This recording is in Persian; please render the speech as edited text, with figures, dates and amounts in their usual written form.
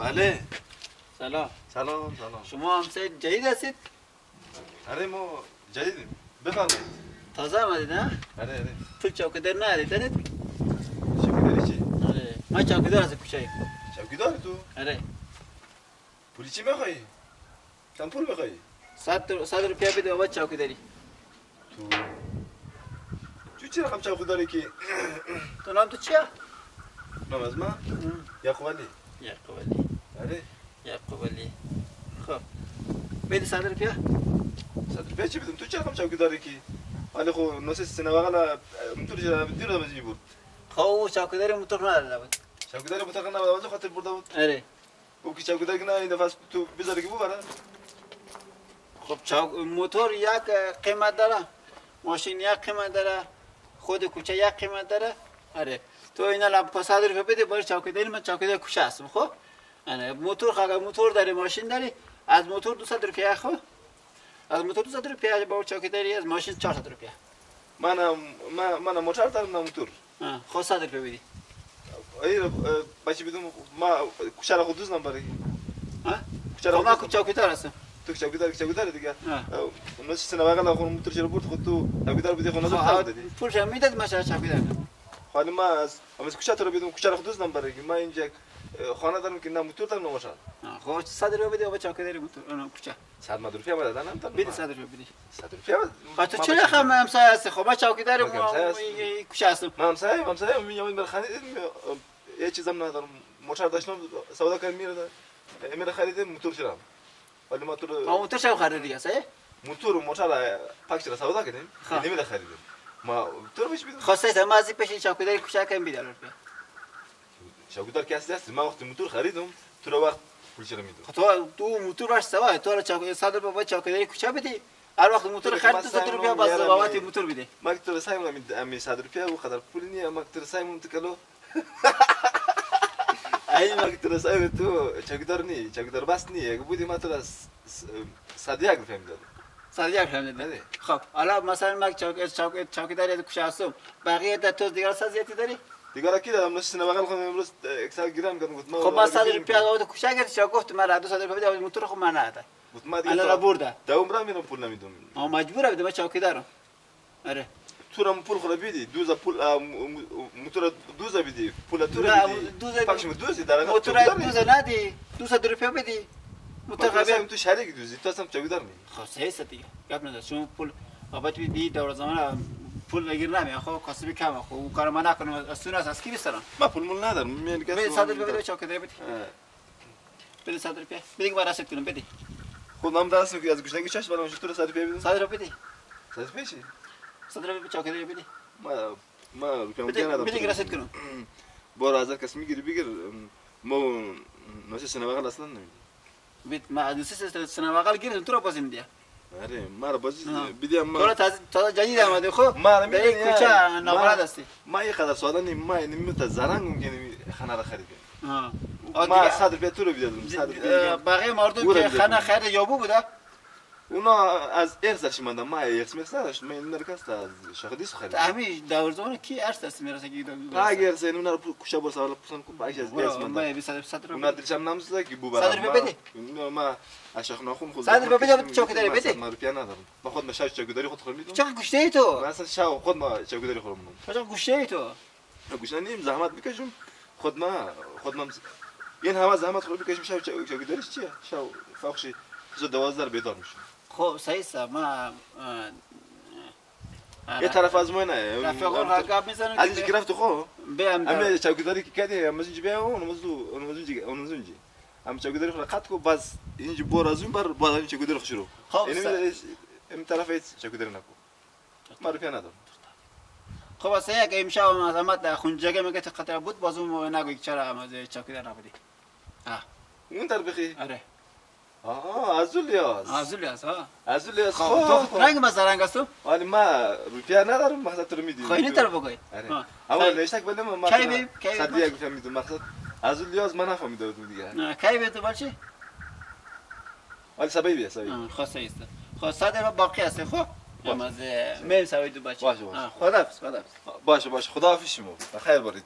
بله. سلام. سلام سلام. شما همسایه جدید هستید؟ آره ما جدیدیم. بفرمایید. تازه آمدید نه؟ آره. پول چوکیدار ندارید؟ چوکیداری چی؟ آره. من چوکیدار هستم کوچه. چوکیداری تو؟ آره. پولی چی میخوایی؟ چند پول میخوایی؟ 100 روپیه بده بابا چوکیداری. تو چی رقم چوکیداری که؟ تو نام تو چیه؟ نام از من؟ یعقوب علی. یعقوب علی. آره. یعقوب علی. خب. بده 100 روپیه. 100 روپیه چی بدم؟ تو چی رقم چوکیداری که؟ ولی خب نوسه سنه واقعا موتور چرا دیر دادم بود. خب چوکیداری موتور نداره بود. چوکیداری موتور نداره خاطر برده بود. آره. او که چوکیداری که نه این دفعه تو بذاری که ببره. خب موتور یک قیمت داره. ماشین یک قیمت داره. خود کوچه یک قیمت داره. آره. تو اینا لب 100 روپیه بده برای چوکیداری من چوکیدار کوچه هستم خب. آره موتور اگر موتور داری ماشین داری از موتور 200 روپیه خب. از موتور 200 روپیه با چوکیداری از ماشین 400 روپیه. من موتور دارم نه موتور. خب 100 روپیه بدی. ای بچه بدم ما کوچه را خود دوست نمیبری. کوچه را ما چوکیدار هستم. تو چوکیدار دیگه. اون سه واقعا خود موتور چرا برد خود تو چوکیدار بدی خود نذار دادی. پولش میداد ما چوکیدار. حالا ما از کوچه تو رو بدم کوچه را خود دوست نمیبری ما اینجا خانه دارم که نه موتور دارم نه ماشین. خب 100 روپیه بده با چوکیداری موتور اون کوچه. 100 روپیه ما دادن نمیتونم. بده 100 روپیه بده. 100 روپیه. تو چرا خم همسایه هستی؟ خب ما چوکیدار کوچه هستم. من همسایه میام بر خرید یه چیزام ندارم موتور داشتم سودا کردم میره خریدم موتور شدم. ولی موتور شو خریدی هستی؟ موتور پاک شده سودا کردیم نمیره خریدم. ما تو رو میشم. خواسته ما از پیش چوکیداری کوچه کم بیدار روپیه. چوکیدار کسی هست ما وقتی موتور خریدم تو رو وقت پول چرا میدم؟ تو موتور باش سوا تو رو چوکیدار 100 روپیه با چوکیداری کوچه بدی. هر وقت موتور خرید 200 روپیه باز بابت موتور بده. ما تو سایم می 100 روپیه و قدر پول نیه ما تو سایم تکلو. ای ما تو سایم تو چوکیدار نی چوکیدار بس نی اگه بودی ما تو 101 روپیه میداد. 101 روپیه میداد. خب حالا مثلا ما چوکیداری کوچه هستم بقیه در تو دیگر سازیتی داری؟ دیگر کی دارم نشسته بغل خودم امروز اکسل گرام کردم گفتم خب 100 روپیه داد کوچه گرفت چا گفت من 200 روپیه داد موتور خب من نداد. گفتم دیگه الان برده. دوم میرم پول نمیدم. مجبوره بدم چوکیدارم. آره. تو رم پول خود بیدی دوزا پول موتور دوزا بیدی پول تو رو بیدی. پاکش دوزی در موتور دوزا ندی 200 روپیه بدی. موتور خبرم تو شریک دوزی تو هم چوکیدار می. خب سه دیگه. گپ نداره شما پول بابت بی دور زمان پول بگیر نمی خب کاسبی کم خب اون کارو من نکنم از سون از کی بسترم من پول مول ندارم میگم که بده 100 روپیه بده چوکیداری بده بده 100 روپیه بده که رسید کنم بده خودم دست میگی از گوشنگی چش برام تو 100 روپیه بده 100 روپیه بده 100 روپیه چی 100 روپیه چوکیداری بده ما روپیه ندارم بده که رسید کنم برو از کس میگیری بگیر ما نوشه سنه بغل اصلا نمیدی بیت ما از سنه بغل گیرم تو رو بازی میدی آره ما رو بازی بدیم ما تو جدید آمده خب در یک کوچه نابرد هستی ما یه قدر ساده نیم ما نمیت زرنگ ممکنه خانه را خریدیم ما 100 روپیه تو رو بدم بقیه مردم که خانه خرید یابو بوده اونا از ارزش ماندم ما ارث می‌خواست من نرکست از شخصی خرید همین دور زمان کی ارث است میرسه کی اگر زین اونا رو کوچه بر سوال پسند کو باش از ارث ماندم ما 100 روپیه اونا درشم نامزده کی بو 100 روپیه بده ما اشخ ناخون خود 100 روپیه بده چوکیداری بده 100 روپیه ندارم با خود مشاش چوکیداری خود خورم میدم چقدر گوشته ای تو مثلا شاو خود ما چوکیداری خورم چقدر گوشته ای تو گوشته نیم زحمت بکشم خود ما این همه زحمت خود بکشم شاو چوکیداریش چیه شاو فوقشی زو 12 بیدار میشم خب صحیح است ما یه طرف از ما نه رفیقان رقاب میزنن از اینجا گرفت خو بیام اما چوکیداری که کردی اما اینجا بیا اون اما چوکیداری خود قط کو باز اینجا بور از اون بر باز اینجا چوکیداری شروع یعنی این طرف چوکیداری نکو ما رو پیا ندارم خب واسه یک امشب معظمت در خونجگه میگه خطر بود بازم نگوی چرا از چوکیدار نبودی اون طرف بخی آره ازولیاس خب رنگ مثلا رنگ هستم ولی ما روپیه ندارم مقصد تو رو میدیم خب این طرف بگوی اما نشتک بله ما کی صدیه گفتم میدم مقصد ازولیاس من نفهمیده بودم دیگه کی به تو باشه ولی سبایی بیا سبایی خاصه است خب صد باقی است خب از میل سوی تو باشه خداحافظ باشه خداحافظ شما بخیر بارید